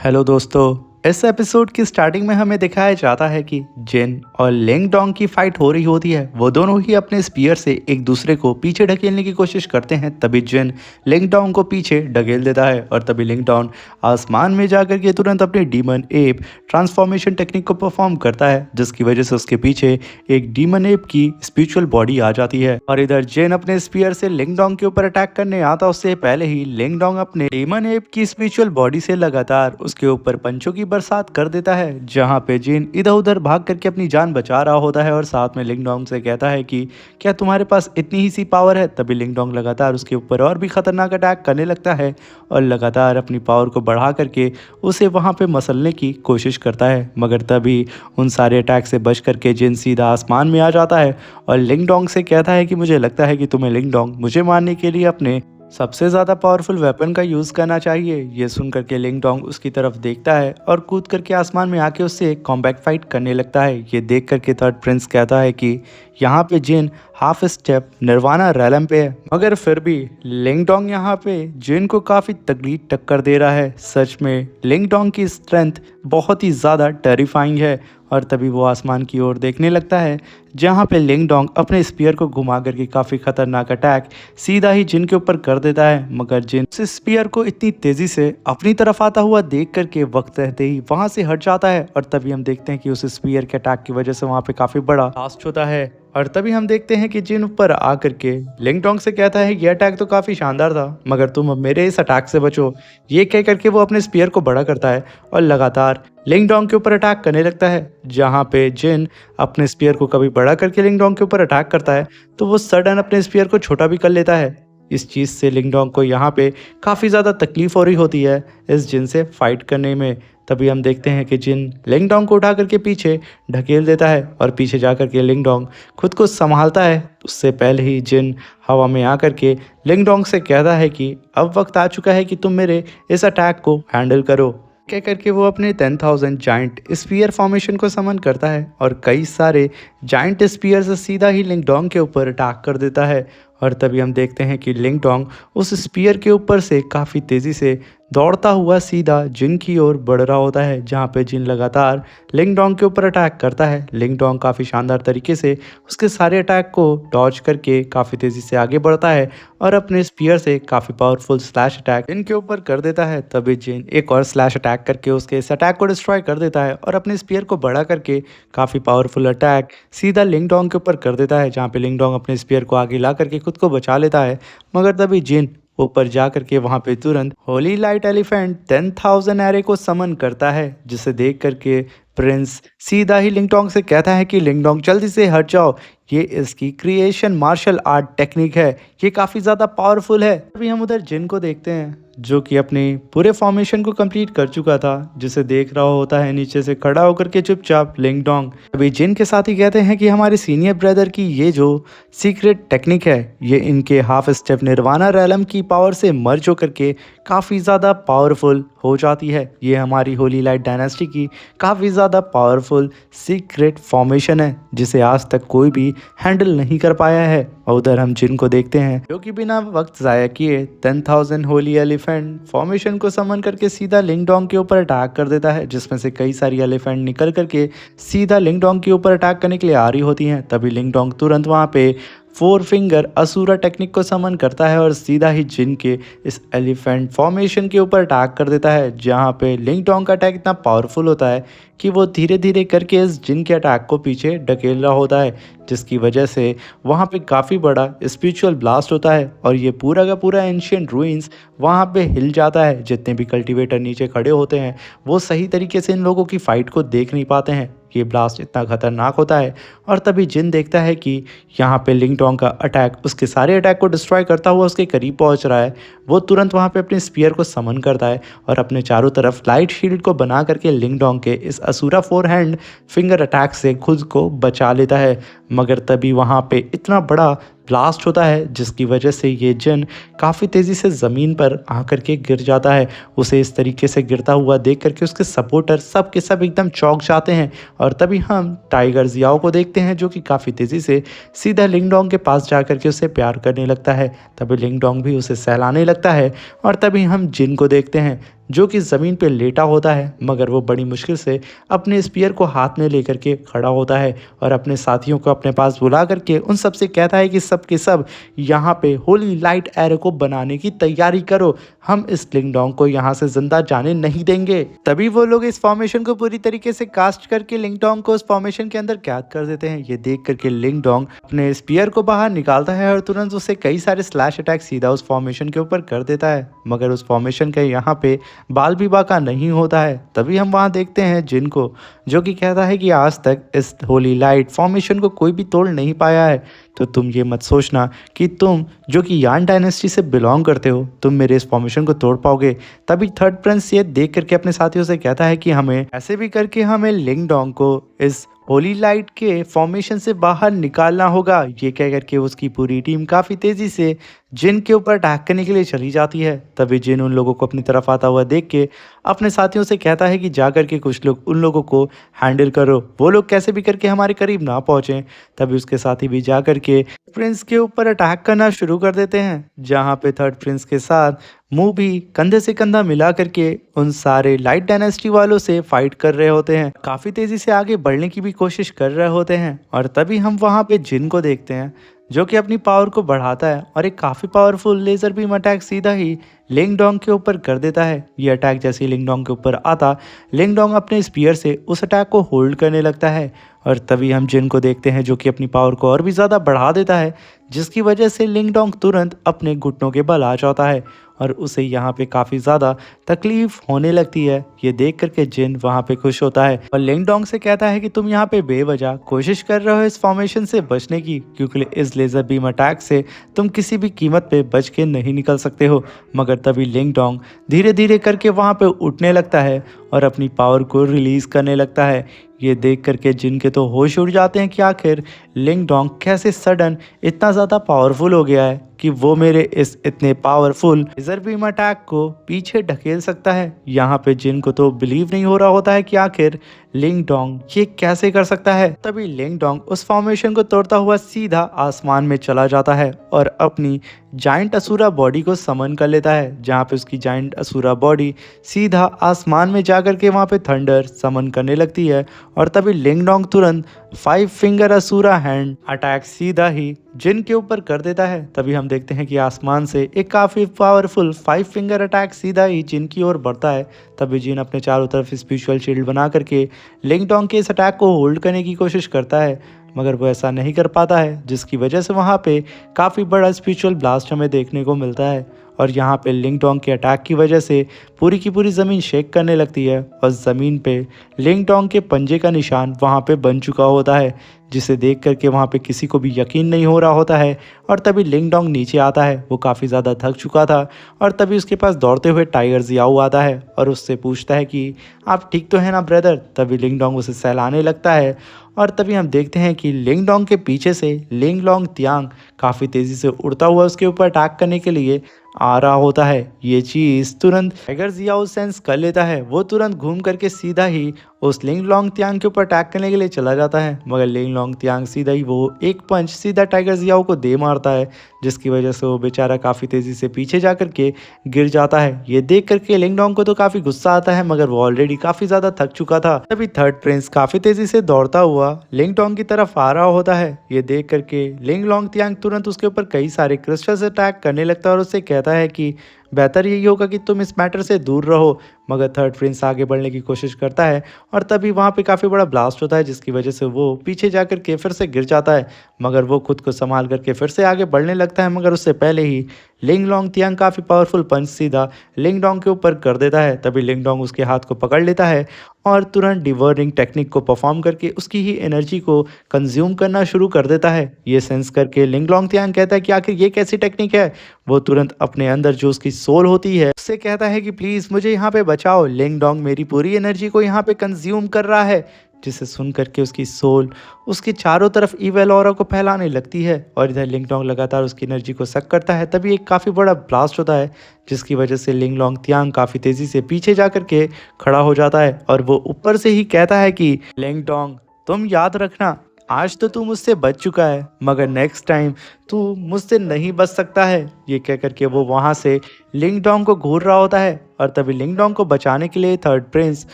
Hello दोस्तों। इस episode की स्टार्टिंग में हमें दिखाया जाता है कि जिन और लिंग डोंग की फाइट हो रही होती है। वो दोनों ही अपने स्पीयर से एक दूसरे को पीछे ढकेलने की कोशिश करते हैं। तभी जिन लिंग डोंग को पीछे ढकेल देता है और तभी लिंग डोंग आसमान में जाकर के तुरंत अपने डीमन एप ट्रांसफॉर्मेशन टेक्निक को परफॉर्म करता है, जिसकी वजह से उसके पीछे एक डीमन एप की स्पिरिचुअल बॉडी आ जाती है। और इधर जिन अपने स्पीयर से लिंग डोंग के ऊपर अटैक करने आता उससे पहले ही लिंग डोंग अपने डीमन एप की स्पिरिचुअल बॉडी से लगातार उसके ऊपर पंचों की बरसात कर देता है, जहां पे जिन इधर उधर भाग करके अपनी जान बचा रहा होता है और साथ में लिंग डोंग से कहता है कि क्या तुम्हारे पास इतनी ही सी पावर है। तभी लिंग डोंग लगातार उसके ऊपर और भी खतरनाक अटैक करने लगता है और लगातार अपनी पावर को बढ़ा करके उसे वहां पे मसलने की कोशिश करता है, मगर तभी उन सारे अटैक से बच करके जिन सीधा आसमान में आ जाता है और लिंग डोंग से कहता है कि मुझे लगता है कि तुम्हें लिंग डोंग मुझे मारने के लिए अपने सबसे ज़्यादा पावरफुल वेपन का यूज़ करना चाहिए। ये सुन करके लिंग डोंग उसकी तरफ देखता है और कूद करके आसमान में आके उससे कॉम्बैट फाइट करने लगता है। ये देख करके थर्ड प्रिंस कहता है कि यहाँ पे जिन हाफ स्टेप निर्वाणा रैलम पे है, मगर फिर भी लिंग डोंग यहाँ पे जिन को काफ़ी तगड़ी टक्कर दे रहा है। सच में लिंग डोंग की स्ट्रेंथ बहुत ही ज़्यादा टेरिफाइंग है। और तभी वो आसमान की ओर देखने लगता है, जहाँ पे लिंग डोंग अपने स्पीयर को घुमा करके काफ़ी खतरनाक अटैक सीधा ही जिन के ऊपर कर देता है, मगर जिन उस स्पीयर को इतनी तेज़ी से अपनी तरफ आता हुआ देख करके वक्त रहते ही वहाँ से हट जाता है। और तभी हम देखते हैं कि उस स्पीयर के अटैक की वजह से वहाँ पे काफ़ी बड़ा ब्लास्ट होता है। और तभी हम देखते हैं कि जिन ऊपर आकर के लिंग डोंग से कहता है ये अटैक तो काफ़ी शानदार था, मगर तुम अब मेरे इस अटैक से बचो। ये कह करके वो अपने स्पीयर को बड़ा करता है और लगातार लिंग डोंग के ऊपर अटैक करने लगता है। जहाँ पे जिन अपने स्पीयर को कभी बड़ा करके लिंग डोंग के ऊपर अटैक करता है तो वो सडन अपने स्पीयर को छोटा भी कर लेता है। इस चीज़ से लिंग डोंग को यहाँ पे काफ़ी ज़्यादा तकलीफ हो रही होती है इस जिन से फाइट करने में। तभी हम देखते हैं कि जिन लिंग डोंग को उठा करके पीछे ढकेल देता है और पीछे जा करके लिंग डोंग खुद को संभालता है। उससे पहले ही जिन हवा में आकर के लिंग डोंग से कहता है कि अब वक्त आ चुका है कि तुम मेरे इस अटैक को हैंडल करो। कह करके वो अपने 10,000 जाइंट स्पीयर फॉर्मेशन को समन करता है और कई सारे जाइंट स्पीयर से सीधा ही लिंग डोंग के ऊपर अटैक कर देता है। और तभी हम देखते हैं कि लिंग डोंग उस स्पीयर के ऊपर से काफ़ी तेज़ी से दौड़ता हुआ सीधा जिन की ओर बढ़ रहा होता है, जहाँ पे जिन लगातार लिंग डोंग के ऊपर अटैक करता है। लिंग डोंग काफ़ी शानदार तरीके से उसके सारे अटैक को डॉज करके काफ़ी तेज़ी से आगे बढ़ता है और अपने स्पीयर से काफ़ी पावरफुल स्लैश अटैक जिन के ऊपर कर देता है। तभी जिन एक और स्लैश अटैक करके उसके इस अटैक को डिस्ट्रॉय कर देता है और अपने स्पीयर को बड़ा करके काफ़ी पावरफुल अटैक सीधा लिंग डोंग के ऊपर कर देता है, जहाँ पे लिंग डोंग अपने स्पीयर को आगे ला करके खुद को बचा लेता है। मगर तभी जिन ऊपर जा करके वहाँ पे तुरंत होली लाइट एलिफेंट 10,000 एरे को समन करता है, जिसे देख करके प्रिंस सीधा ही लिंग डोंग से कहता है कि लिंग डोंग जल्दी से हट जाओ, ये इसकी क्रिएशन मार्शल आर्ट टेक्निक है, ये काफ़ी ज़्यादा पावरफुल है। अभी हम उधर जिन को देखते हैं जो कि अपने पूरे फॉर्मेशन को कंप्लीट कर चुका था, जिसे देख रहा होता है नीचे से खड़ा होकर के चुपचाप लिंग डोंग। अभी जिन के साथ ही कहते हैं कि हमारे सीनियर ब्रदर की ये जो सीक्रेट टेक्निक है ये इनके हाफ स्टेप निर्वाणा रैलम की पावर से मर्ज होकर के काफ़ी ज़्यादा पावरफुल हो जाती है। ये हमारी होली लाइट डायनेस्टी की काफ़ी ज़्यादा पावरफुल सीक्रेट फॉर्मेशन है, जिसे आज तक कोई भी हैंडल नहीं कर पाया है। और उधर हम जिन को देखते हैं जो कि बिना वक्त ज़ाया किए 10,000 होली एलिफेंट फॉर्मेशन को समन करके सीधा लिंग डोंग के ऊपर अटैक कर देता है, जिसमें से कई सारी एलिफेंट निकल करके सीधा लिंग डोंग के ऊपर अटैक करने के लिए आ रही होती हैं। तभी लिंग डोंग तुरंत वहाँ पे 4 फिंगर असुरा टेक्निक को समन करता है और सीधा ही जिन के इस एलिफेंट फॉर्मेशन के ऊपर अटैक कर देता है, जहाँ पे लिंग डोंग का अटैक इतना पावरफुल होता है कि वो धीरे धीरे करके इस जिन के अटैक को पीछे ढकेल रहा होता है, जिसकी वजह से वहाँ पे काफ़ी बड़ा स्पिरिचुअल ब्लास्ट होता है और ये पूरा का पूरा एंशियंट रूइंस वहाँ पे हिल जाता है। जितने भी कल्टीवेटर नीचे खड़े होते हैं वो सही तरीके से इन लोगों की फाइट को देख नहीं पाते हैं, ये ब्लास्ट इतना खतरनाक होता है। और तभी जिन देखता है कि यहाँ पे लिंग डोंग का अटैक उसके सारे अटैक को डिस्ट्रॉय करता हुआ उसके करीब पहुँच रहा है। वो तुरंत वहाँ पे अपने स्पीयर को समन करता है और अपने चारों तरफ लाइट शील्ड को बना करके लिंग डोंग के इस असुरा 4 हैंड फिंगर अटैक से खुद को बचा लेता है। मगर तभी वहाँ पे इतना बड़ा ब्लास्ट होता है जिसकी वजह से ये जिन काफ़ी तेज़ी से ज़मीन पर आकर के गिर जाता है। उसे इस तरीके से गिरता हुआ देख करके उसके सपोर्टर सब के सब एकदम चौंक जाते हैं। और तभी हम टाइगर जियाओ को देखते हैं जो कि काफ़ी तेज़ी से सीधा लिंग डोंग के पास जा करके उससे प्यार करने लगता है। तभी लिंग डोंग भी उसे सहलाने लगता है। और तभी हम जिन को देखते हैं जो कि ज़मीन पे लेटा होता है, मगर वो बड़ी मुश्किल से अपने स्पीयर को हाथ में लेकर के खड़ा होता है और अपने साथियों को अपने पास बुला करके उन सब से कहता है कि सब के सब यहाँ पे होली लाइट एरो को बनाने की तैयारी करो, हम इस लिंग डोंग को यहाँ से जिंदा जाने नहीं देंगे। तभी वो लोग इस फॉर्मेशन को पूरी तरीके से कास्ट करके लिंग डोंग को उस फॉर्मेशन के अंदर कैद कर देते हैं। ये देख करके लिंग डोंग अपने स्पीयर को बाहर निकालता है और तुरंत उसे कई सारे स्लैश अटैक सीधा उस फॉर्मेशन के ऊपर कर देता है, मगर उस फॉर्मेशन के यहाँ पे बाल भी बाका नहीं होता है। तभी हम वहाँ देखते हैं जिन को, जो कि कहता है कि आज तक इस होली लाइट फॉर्मेशन को कोई भी तोड़ नहीं पाया है, तो तुम ये मत सोचना कि तुम जो कि यान डायनेस्टी से बिलोंग करते हो तुम मेरे इस फॉर्मेशन को तोड़ पाओगे। तभी थर्ड प्रिंस ये देख करके अपने साथियों से कहता है कि हमें ऐसे भी करके हमें लिंग डोंग को इस होली लाइट के फॉर्मेशन से बाहर निकालना होगा। ये कह करके उसकी पूरी टीम काफ़ी तेज़ी से जिन के ऊपर अटैक करने के लिए चली जाती है। तभी जिन उन लोगों को अपनी तरफ आता हुआ देख के अपने साथियों से कहता है कि जा करके कुछ लोग उन लोगों को हैंडल करो, वो लोग कैसे भी करके हमारे करीब ना पहुँचें। तभी उसके साथी भी जा करके प्रिंस के ऊपर अटैक करना शुरू कर देते हैं, जहाँ पे थर्ड प्रिंस के साथ मुंह भी कंधे से कंधा मिला करके उन सारे लाइट डायनेस्टी वालों से फाइट कर रहे होते हैं, काफ़ी तेज़ी से आगे बढ़ने की भी कोशिश कर रहे होते हैं। और तभी हम वहाँ पे जिन को देखते हैं जो कि अपनी पावर को बढ़ाता है और एक काफ़ी पावरफुल लेज़र बीम अटैक सीधा ही लिंग डोंग के ऊपर कर देता है। ये अटैक जैसे ही लिंग डोंग के ऊपर आता, लिंग डोंग अपने स्पीयर से उस अटैक को होल्ड करने लगता है और तभी हम जिन को देखते हैं जो कि अपनी पावर को और भी ज़्यादा बढ़ा देता है, जिसकी वजह से लिंग डोंग तुरंत अपने घुटनों के बल आ जाता है और उसे यहाँ पे काफ़ी ज़्यादा तकलीफ होने लगती है। ये देख करके जिन वहाँ पे खुश होता है और लिंग डोंग से कहता है कि तुम यहाँ पे बेवजह कोशिश कर रहे हो इस फॉर्मेशन से बचने की, क्योंकि इस लेज़र बीम अटैक से तुम किसी भी कीमत पे बच के नहीं निकल सकते हो। मगर तभी लिंग डोंग धीरे धीरे करके वहाँ पे उठने लगता है और अपनी पावर को रिलीज़ करने लगता है। ये देख करके जिन के तो होश उड़ जाते हैं कि आखिर लिंग डोंग कैसे सडन इतना ज़्यादा पावरफुल हो गया है कि वो मेरे इस इतने पावरफुल लेज़र बीम अटैक को पीछे ढकेल सकता है। यहाँ पे जिन को तो बिलीव नहीं हो रहा होता है कि आखिर लिंग डोंग ये कैसे कर सकता है। तभी लिंग डोंग उस फॉर्मेशन को तोड़ता हुआ सीधा आसमान में चला जाता है और अपनी जाइंट असुरा बॉडी को समन कर लेता है, जहाँ पे उसकी जाइंट असुरा बॉडी सीधा आसमान में जाकर के वहाँ पे थंडर समन करने लगती है। और तभी लिंग डोंग तुरंत 5 फिंगर असुरा हैंड अटैक सीधा ही जिन के ऊपर कर देता है। तभी हम देखते हैं कि आसमान से एक काफ़ी पावरफुल 5 फिंगर अटैक सीधा ही जिन की ओर बढ़ता है। तभी जिन अपने चारों तरफ स्पिरिचुअल शील्ड बना करके लिंग डोंग के इस अटैक को होल्ड करने की कोशिश करता है, मगर वो ऐसा नहीं कर पाता है, जिसकी वजह से वहाँ पे काफ़ी बड़ा स्पिरिचुअल ब्लास्ट हमें देखने को मिलता है। और यहाँ पे लिंग डोंग के अटैक की वजह से पूरी की पूरी ज़मीन शेक करने लगती है और ज़मीन पे लिंग डोंग के पंजे का निशान वहाँ पे बन चुका होता है, जिसे देख करके वहाँ पे किसी को भी यकीन नहीं हो रहा होता है। और तभी लिंग डोंग नीचे आता है, वो काफ़ी ज़्यादा थक चुका था और तभी उसके पास दौड़ते हुए टाइगर जियाओ आता है और उससे पूछता है कि आप ठीक तो हैं ना ब्रदर। तभी लिंग डोंग उसे सहलाने लगता है और तभी हम देखते हैं कि लिंग डोंग के पीछे से लिंग लोंग त्यांग काफ़ी तेज़ी से उड़ता हुआ उसके ऊपर अटैक करने के लिए आ रहा होता है। ये चीज़ तुरंत टाइगर जियाओ सेंस कर लेता है, वो तुरंत घूम करके सीधा ही उस लिंग लोंग त्यांग के ऊपर अटैक करने के लिए चला जाता है, मगर लिंग लोंग त्यांग सीधा ही वो एक पंच सीधा टाइगर जियाओ को दे मारता है, जिसकी वजह से वो बेचारा काफ़ी तेज़ी से पीछे जा करके गिर जाता है। ये देख करके लिंग डोंग को तो काफ़ी गुस्सा आता है, मगर वो ऑलरेडी काफ़ी ज़्यादा थक चुका था। तभी थर्ड प्रिंस काफ़ी तेज़ी से दौड़ता हुआ लिंग डोंग की तरफ आ रहा होता है। ये देख करके लिंग लोंग त्यांग तुरंत उसके ऊपर कई सारे क्रिस्टल से अटैक करने लगता है और उससे कहता है कि बेहतर यही होगा कि तुम इस मैटर से दूर रहो। मगर थर्ड प्रिंस आगे बढ़ने की कोशिश करता है और तभी वहाँ पे काफ़ी बड़ा ब्लास्ट होता है, जिसकी वजह से वो पीछे जाकर के फिर से गिर जाता है, मगर वो खुद को संभाल करके फिर से आगे बढ़ने लगता है। मगर उससे पहले ही लिंग लोंग त्यांग काफ़ी पावरफुल पंच सीधा लिंग डोंग के ऊपर कर देता है। तभी लिंग डोंग उसके हाथ को पकड़ लेता है और तुरंत डिवोरिंग टेक्निक को परफॉर्म करके उसकी ही एनर्जी को कंज्यूम करना शुरू कर देता है। ये सेंस करके लिंग लोंग त्यांग कहता है कि आखिर ये कैसी टेक्निक है। वो तुरंत अपने अंदर जो उसकी सोल होती है उससे कहता है कि प्लीज़ मुझे यहाँ पे बचाओ, लिंग डोंग मेरी पूरी एनर्जी को यहाँ पे कंज्यूम कर रहा है। जिसे सुन करके उसकी सोल उसके चारों तरफ इवेल ऑरा को फैलाने लगती है और इधर लिंग डोंग लगातार उसकी एनर्जी को सक करता है। तभी एक काफ़ी बड़ा ब्लास्ट होता है, जिसकी वजह से लिंग लोंग त्यांग काफ़ी तेज़ी से पीछे जा करके खड़ा हो जाता है और वो ऊपर से ही कहता है कि लिंग डोंग तुम याद रखना, आज तो तू मुझसे बच चुका है, मगर नेक्स्ट टाइम तू मुझसे नहीं बच सकता है। ये कह करके वो वहाँ से लिंग डोंग को घूर रहा होता है और तभी लिंग डोंग को बचाने के लिए थर्ड प्रिंस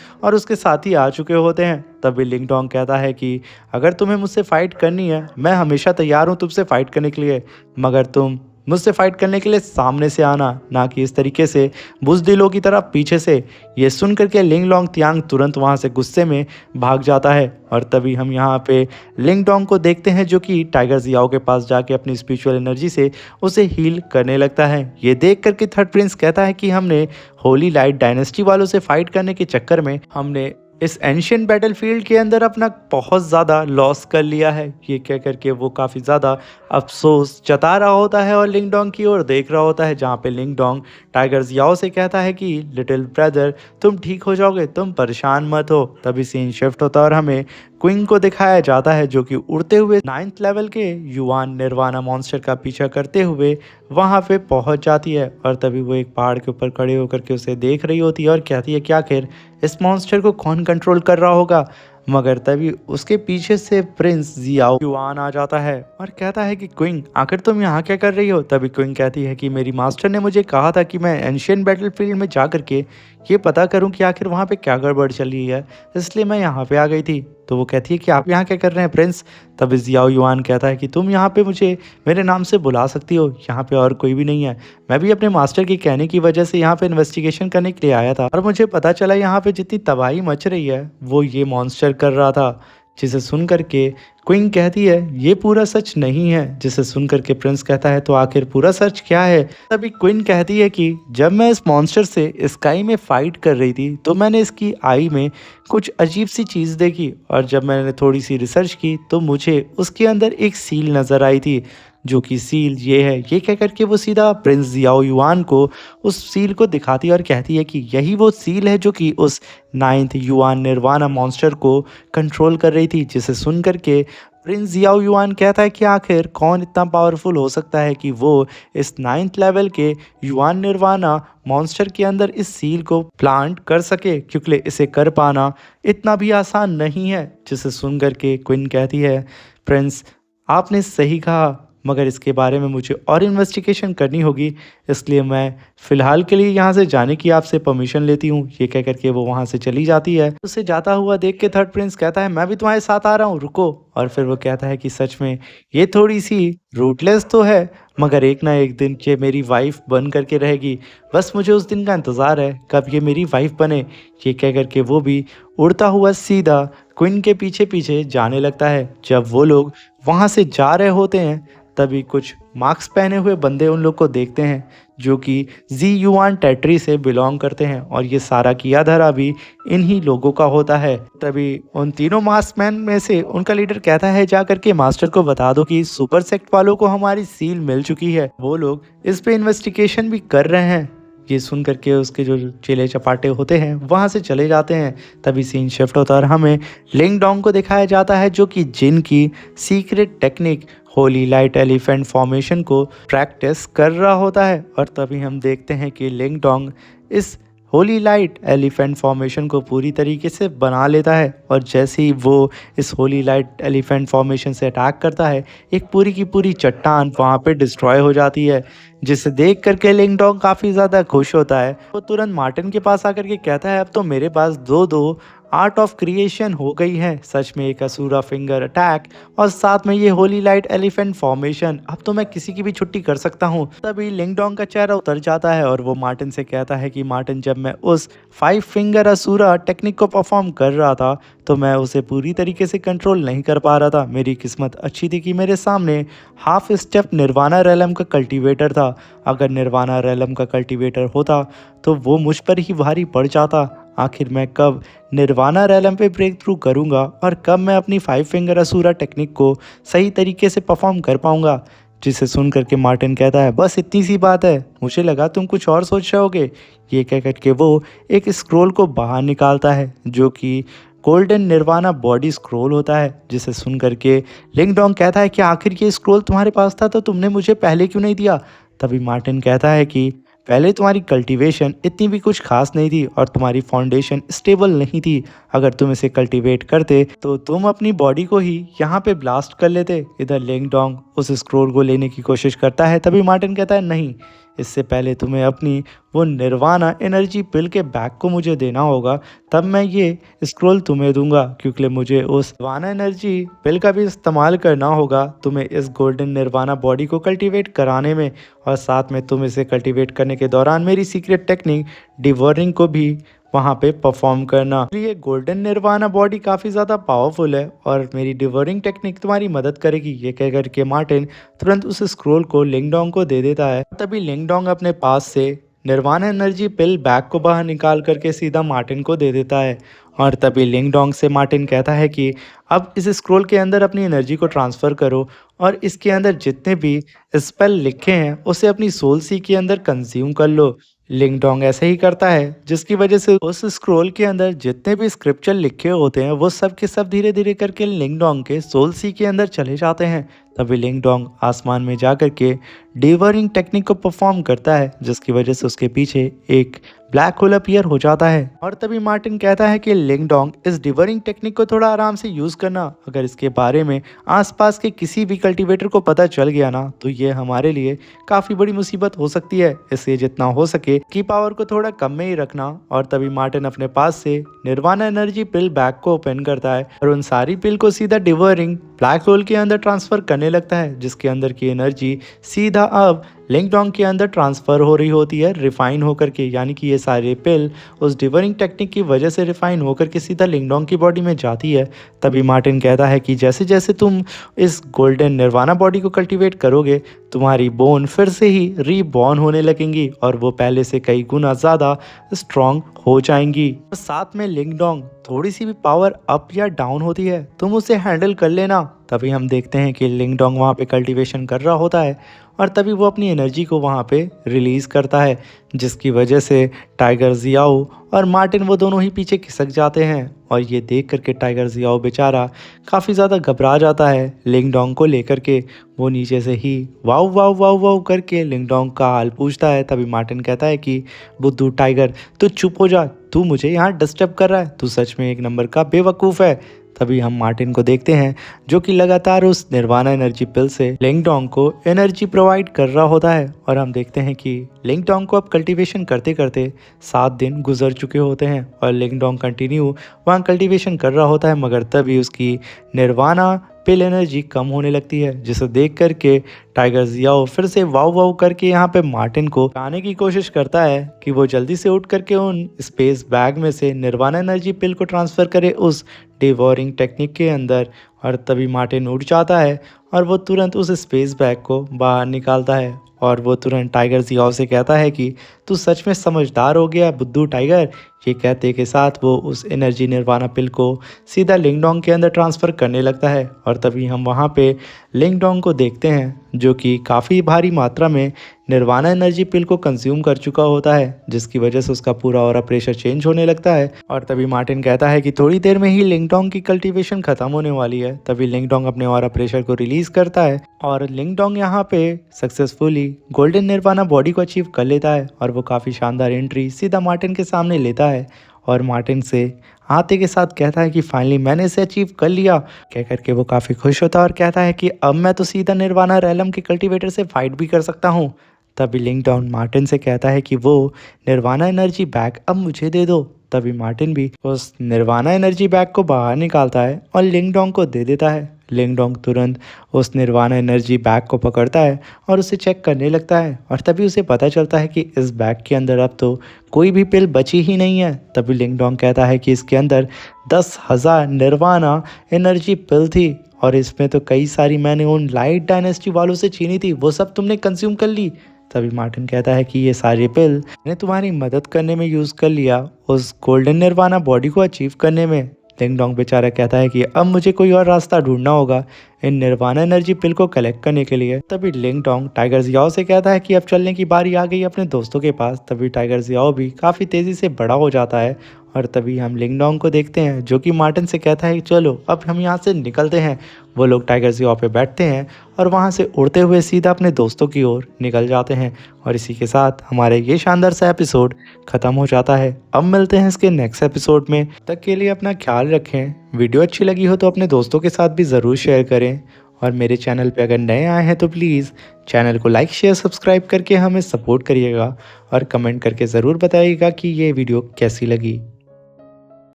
और उसके साथी आ चुके होते हैं। तभी लिंग डोंग कहता है कि अगर तुम्हें मुझसे फ़ाइट करनी है, मैं हमेशा तैयार हूँ तुमसे फ़ाइट करने के लिए, मगर तुम मुझसे फ़ाइट करने के लिए सामने से आना, ना कि इस तरीके से बुज़दिलों की तरह पीछे से। ये सुन करके लिंग लोंग तियांग तुरंत वहाँ से गुस्से में भाग जाता है और तभी हम यहाँ पे लिंग डोंग को देखते हैं जो कि टाइगर जियाओ के पास जाके अपनी स्पिरिचुअल एनर्जी से उसे हील करने लगता है। ये देख करके थर्ड प्रिंस कहता है कि हमने होली लाइट डायनेस्टी वालों से फाइट करने के चक्कर में हमने इस एंशियंट बैटलफील्ड के अंदर अपना बहुत ज़्यादा लॉस कर लिया है। ये कह करके वो काफ़ी ज़्यादा अफसोस जता रहा होता है और लिंग डोंग की ओर देख रहा होता है, जहाँ पे लिंग डोंग टाइगर जियाओ से कहता है कि लिटिल ब्रदर तुम ठीक हो जाओगे, तुम परेशान मत हो। तभी सीन शिफ्ट होता है और हमें क्विंग को दिखाया जाता है जो कि उड़ते हुए 9th लेवल के युआन निर्वाणा मॉन्स्टर का पीछा करते हुए वहाँ पे पहुँच जाती है और तभी वो एक पहाड़ के ऊपर खड़े होकर के उसे देख रही होती है और कहती है कि आखिर इस मॉन्स्टर को कौन कंट्रोल कर रहा होगा। मगर तभी उसके पीछे से प्रिंस जियाओ युआन आ जाता है और कहता है कि क्विंग आखिर तुम यहाँ क्या कर रही हो। तभी क्विंग कहती है कि मेरी मास्टर ने मुझे कहा था कि मैं एंशियंट बैटलफील्ड में जा करके ये पता करूं कि आखिर वहाँ पे क्या गड़बड़ चल रही है, इसलिए मैं यहाँ पे आ गई थी। तो वो कहती है कि आप यहाँ क्या कर रहे हैं प्रिंस। तभी जियाओ युआन कहता है कि तुम यहाँ पे मुझे मेरे नाम से बुला सकती हो, यहाँ पे और कोई भी नहीं है। मैं भी अपने मास्टर के कहने की वजह से यहाँ पे इन्वेस्टिगेशन करने के लिए आया था और मुझे पता चला यहाँ पे जितनी तबाही मच रही है वो ये मॉन्स्टर कर रहा था। जिसे सुन करके क्वीन कहती है ये पूरा सच नहीं है। जिसे सुन करके प्रिंस कहता है तो आखिर पूरा सच क्या है। तभी क्वीन कहती है कि जब मैं इस मॉन्स्टर से स्काई में फाइट कर रही थी तो मैंने इसकी आई में कुछ अजीब सी चीज़ देखी और जब मैंने थोड़ी सी रिसर्च की तो मुझे उसके अंदर एक सील नज़र आई थी, जो कि सील ये है। ये कह करके वो सीधा प्रिंस जियाओ युआन को उस सील को दिखाती है और कहती है कि यही वो सील है जो कि उस 9th युआन निर्वाणा मॉन्स्टर को कंट्रोल कर रही थी। जिसे सुन करके प्रिंस जियाओ युआन कहता है कि आखिर कौन इतना पावरफुल हो सकता है कि वो इस 9th लेवल के युआन निर्वाणा मॉन्स्टर के अंदर इस सील को प्लांट कर सके, क्योंकि इसे कर पाना इतना भी आसान नहीं है। जिसे सुन करके क्वीन कहती है प्रिंस आपने सही कहा, मगर इसके बारे में मुझे और इन्वेस्टिगेशन करनी होगी, इसलिए मैं फ़िलहाल के लिए यहाँ से जाने की आपसे परमिशन लेती हूँ। ये कह करके वो वहाँ से चली जाती है। उसे जाता हुआ देख के थर्ड प्रिंस कहता है मैं भी तुम्हारे साथ आ रहा हूँ, रुको। और फिर वो कहता है कि सच में ये थोड़ी सी रूटलेस तो है, मगर एक ना एक दिन ये मेरी वाइफ बन करके रहेगी। बस मुझे उस दिन का इंतज़ार है कब ये मेरी वाइफ बने। ये कह करके वो भी उड़ता हुआ सीधा क्वीन के पीछे पीछे जाने लगता है। जब वो लोग वहाँ से जा रहे होते हैं तभी कुछ मास्क पहने हुए बंदे उन लोग को देखते हैं जो कि जी युआन टेरिटरी से बिलोंग करते हैं और ये सारा किया धरा भी इन्हीं लोगों का होता है। तभी उन तीनों मास्कमैन में से उनका लीडर कहता है जा करके मास्टर को बता दो कि सुपर सेक्ट वालों को हमारी सील मिल चुकी है, वो लोग इस पे इन्वेस्टिगेशन भी कर रहे हैं। ये सुन करके उसके जो चेले चपाटे होते हैं वहाँ से चले जाते हैं। तभी सीन शिफ्ट होता है और हमें लिंग डोंग को दिखाया जाता है जो कि जिन की secret technique Holi light elephant formation को प्रैक्टिस कर रहा होता है। और तभी हम देखते हैं कि लिंग डोंग इस होली लाइट एलिफेंट फॉर्मेशन को पूरी तरीके से बना लेता है और जैसे ही वो इस होली लाइट एलिफेंट फॉर्मेशन से अटैक करता है एक पूरी की पूरी चट्टान वहाँ पे डिस्ट्रॉय हो जाती है। जिसे देख करके लिंग डोंग काफ़ी ज़्यादा खुश होता है। वो तुरंत मार्टिन के पास आकर के कहता है अब तो मेरे पास दो आर्ट ऑफ क्रिएशन हो गई है, सच में एक असुरा फिंगर अटैक और साथ में ये होली लाइट एलिफेंट फॉर्मेशन, अब तो मैं किसी की भी छुट्टी कर सकता हूँ। तभी लिंग डोंग का चेहरा उतर जाता है और वो मार्टिन से कहता है कि मार्टिन जब मैं उस 5 फिंगर असुरा टेक्निक को परफॉर्म कर रहा था तो मैं उसे पूरी तरीके से कंट्रोल नहीं कर पा रहा था। मेरी किस्मत अच्छी थी कि मेरे सामने हाफ स्टेप निर्वाणा रेलम का कल्टीवेटर था। अगर निर्वाणा रेलम का कल्टीवेटर होता तो वो मुझ पर ही भारी पड़ जाता। आखिर मैं कब निर्वाणा रेलम पे ब्रेक थ्रू करूँगा और कब मैं अपनी 5 फिंगर असुरा टेक्निक को सही तरीके से परफॉर्म कर पाऊँगा। जिसे सुन करके मार्टिन कहता है बस इतनी सी बात है, मुझे लगा तुम कुछ और सोच रहे होगे। ये कह करके वो एक स्क्रोल को बाहर निकालता है जो कि गोल्डन निर्वाणा बॉडी स्क्रोल होता है। जिसे सुन करके लिंग डोंग कहता है कि आखिर ये स्क्रोल तुम्हारे पास था तो तुमने मुझे पहले क्यों नहीं दिया। तभी मार्टिन कहता है कि पहले तुम्हारी कल्टीवेशन इतनी भी कुछ खास नहीं थी और तुम्हारी फाउंडेशन स्टेबल नहीं थी। अगर तुम इसे कल्टीवेट करते तो तुम अपनी बॉडी को ही यहाँ पे ब्लास्ट कर लेते। इधर लिंगडोंग उस स्क्रोल को लेने की कोशिश करता है, तभी मार्टिन कहता है नहीं, इससे पहले तुम्हें अपनी वो निर्वाणा एनर्जी पिल के बैग को मुझे देना होगा, तब मैं ये स्क्रोल तुम्हें दूंगा, क्योंकि मुझे उस निर्वाणा एनर्जी पिल का भी इस्तेमाल करना होगा तुम्हें इस गोल्डन निर्वाणा बॉडी को कल्टीवेट कराने में, और साथ में तुम इसे कल्टीवेट करने के दौरान मेरी सीक्रेट टेक्निक डिवोरिंग को भी वहाँ पे परफॉर्म करना। ये गोल्डन निर्वाणा बॉडी काफ़ी ज़्यादा पावरफुल है और मेरी डिवोरिंग टेक्निक तुम्हारी मदद करेगी। ये कह करके मार्टिन तुरंत उस स्क्रोल को लिंगडोंग को दे देता है। तभी लिंगडोंग अपने पास से निर्वाणा एनर्जी पिल बैग को बाहर निकाल करके सीधा मार्टिन को दे देता है। और तभी लिंगडोंग से मार्टिन कहता है कि अब इस स्क्रोल के अंदर अपनी एनर्जी को ट्रांसफ़र करो और इसके अंदर जितने भी स्पेल लिखे हैं उसे अपनी सोल सी के अंदर कंज्यूम कर लो। लिंगडोंग ऐसे ही करता है, जिसकी वजह से उस स्क्रोल के अंदर जितने भी स्क्रिप्चर लिखे होते हैं वो सब के सब धीरे धीरे करके लिंगडोंग के सोल सी के अंदर चले जाते हैं। तभी लिंगडोंग आसमान में जा कर के डिवरिंग टेक्निक को परफॉर्म करता है, जिसकी वजह से उसके पीछे एक ब्लैक होल अपीयर हो जाता है। और तभी मार्टिन कहता है कि लिंगडोंग इस डिवरिंग टेक्निक को थोड़ा आराम से यूज़ करना, अगर इसके बारे में आसपास के किसी भी कल्टीवेटर को पता चल गया ना तो ये हमारे लिए काफ़ी बड़ी मुसीबत हो सकती है, इसलिए जितना हो सके की पावर को थोड़ा कम में ही रखना। और तभी मार्टिन अपने पास से निर्वाणा एनर्जी पिल बैग को ओपन करता है और उन सारी पिल को सीधा डिवरिंग ब्लैक होल के अंदर ट्रांसफर करने लगता है, जिसके अंदर की एनर्जी सीधा अब लिंगडोंग के अंदर ट्रांसफ़र हो रही होती है रिफाइन होकर के, यानी कि ये सारे पिल उस डिवरिंग टेक्निक की वजह से रिफाइन होकर के सीधा लिंगडोंग की बॉडी में जाती है। तभी मार्टिन कहता है कि जैसे जैसे तुम इस गोल्डन निर्वाणा बॉडी को कल्टीवेट करोगे तुम्हारी बोन फिर से ही रीबॉर्न होने लगेंगी और वो पहले से कई गुना ज़्यादा स्ट्रॉन्ग हो जाएंगी। साथ में लिंगडोंग थोड़ी सी भी पावर अप या डाउन होती है तुम उसे हैंडल कर लेना। तभी हम देखते हैं कि लिंगडोंग वहाँ पे कल्टीवेशन कर रहा होता है और तभी वो अपनी एनर्जी को वहाँ पे रिलीज़ करता है, जिसकी वजह से टाइगर जियाओ और मार्टिन वो दोनों ही पीछे खिसक जाते हैं। और ये देख करके टाइगर जियाओ बेचारा काफ़ी ज़्यादा घबरा जाता है लिंगडोंग को लेकर के। वो नीचे से ही वाव वाव वाव वाव करके लिंगडोंग का हाल पूछता है। तभी मार्टिन कहता है कि बुद्धू टाइगर तू चुप हो जा, तू मुझे यहाँ डिस्टर्ब कर रहा है, तू सच में एक नंबर का बेवकूफ़ है। तभी हम मार्टिन को देखते हैं जो कि लगातार उस निर्वाणा एनर्जी पिल से लिंगडोंग को एनर्जी प्रोवाइड कर रहा होता है। और हम देखते हैं कि लिंगडोंग को अब कल्टीवेशन करते करते 7 दिन गुजर चुके होते हैं और लिंगडोंग कंटिन्यू वहाँ कल्टीवेशन कर रहा होता है, मगर तभी उसकी निर्वाणा पिल एनर्जी कम होने लगती है, जिसे देख करके टाइगर जियाओ फिर से वाव वाव करके यहाँ पे मार्टिन को आने की कोशिश करता है कि वो जल्दी से उठ करके उन स्पेस बैग में से निर्वाणा एनर्जी पिल को ट्रांसफ़र करे उस डिवोरिंग टेक्निक के अंदर। और तभी मार्टिन उठ जाता है और वो तुरंत उस स्पेस बैग को बाहर निकालता है और वो तुरंत टाइगर जियाओ से कहता है कि तू सच में समझदार हो गया बुद्धू टाइगर। ये कहते के साथ वो उस एनर्जी निर्वाणा पिल को सीधा लिंगडोंग के अंदर ट्रांसफ़र करने लगता है। और तभी हम वहाँ पे लिंगडोंग को देखते हैं जो कि काफ़ी भारी मात्रा में निर्वाणा एनर्जी पिल को कंज्यूम कर चुका होता है, जिसकी वजह से उसका पूरा ऑरा प्रेशर चेंज होने लगता है। और तभी मार्टिन कहता है कि थोड़ी देर में ही लिंगडोंग की कल्टीवेशन ख़त्म होने वाली है। तभी लिंगडोंग अपने ऑरा प्रेशर को रिलीज़ करता है और लिंगडोंग यहाँ पे सक्सेसफुली गोल्डन निर्वाणा बॉडी को अचीव कर लेता है और वो काफ़ी शानदार एंट्री सीधा मार्टिन के सामने लेता है और मार्टिन से आते के साथ कहता है कि फाइनली मैंने इसे अचीव कर लिया। कह करके वो काफ़ी खुश होता है और कहता है कि अब मैं तो सीधा निर्वाणा रैलम के कल्टीवेटर से फाइट भी कर सकता हूँ। तभी लिंगडोंग मार्टिन से कहता है कि वो निर्वाणा एनर्जी बैग अब मुझे दे दो। तभी मार्टिन भी उस निर्वाणा एनर्जी बैग को बाहर निकालता है और लिंगडोंग को दे देता है। लिंगडोंग तुरंत उस निर्वाणा एनर्जी बैग को पकड़ता है और उसे चेक करने लगता है और तभी उसे पता चलता है कि इस बैग के अंदर अब तो कोई भी पिल बची ही नहीं है। तभी लिंगडोंग कहता है कि इसके अंदर 10,000 निर्वाणा एनर्जी पिल थी और इसमें तो कई सारी मैंने उन लाइट डायनेस्टी वालों से छीनी थी, वो सब तुमने कंज्यूम कर ली। तभी मार्टिन कहता है कि ये सारे पिल मैंने तुम्हारी मदद करने में यूज़ कर लिया उस गोल्डन निर्वाणा बॉडी को अचीव करने में। लिंगडोंग बेचारा कहता है कि अब मुझे कोई और रास्ता ढूंढना होगा इन निर्वाणा एनर्जी पिल को कलेक्ट करने के लिए। तभी लिंगडोंग टाइगर जियाओ से कहता है कि अब चलने की बारी आ गई अपने दोस्तों के पास। तभी टाइगर जियाओ भी काफ़ी तेज़ी से बड़ा हो जाता है और तभी हम लिंग डोंग को देखते हैं जो कि मार्टिन से कहता है कि चलो अब हम यहाँ से निकलते हैं। वो लोग टाइगर ज़िया पे बैठते हैं और वहाँ से उड़ते हुए सीधा अपने दोस्तों की ओर निकल जाते हैं। और इसी के साथ हमारे ये शानदार सा एपिसोड ख़त्म हो जाता है। अब मिलते हैं इसके नेक्स्ट एपिसोड में, तब तक के लिए अपना ख्याल रखें। वीडियो अच्छी लगी हो तो अपने दोस्तों के साथ भी ज़रूर शेयर करें। और मेरे चैनल पे अगर नए आए हैं तो प्लीज़ चैनल को लाइक शेयर सब्सक्राइब करके हमें सपोर्ट करिएगा और कमेंट करके ज़रूर बताइएगा कि ये वीडियो कैसी लगी।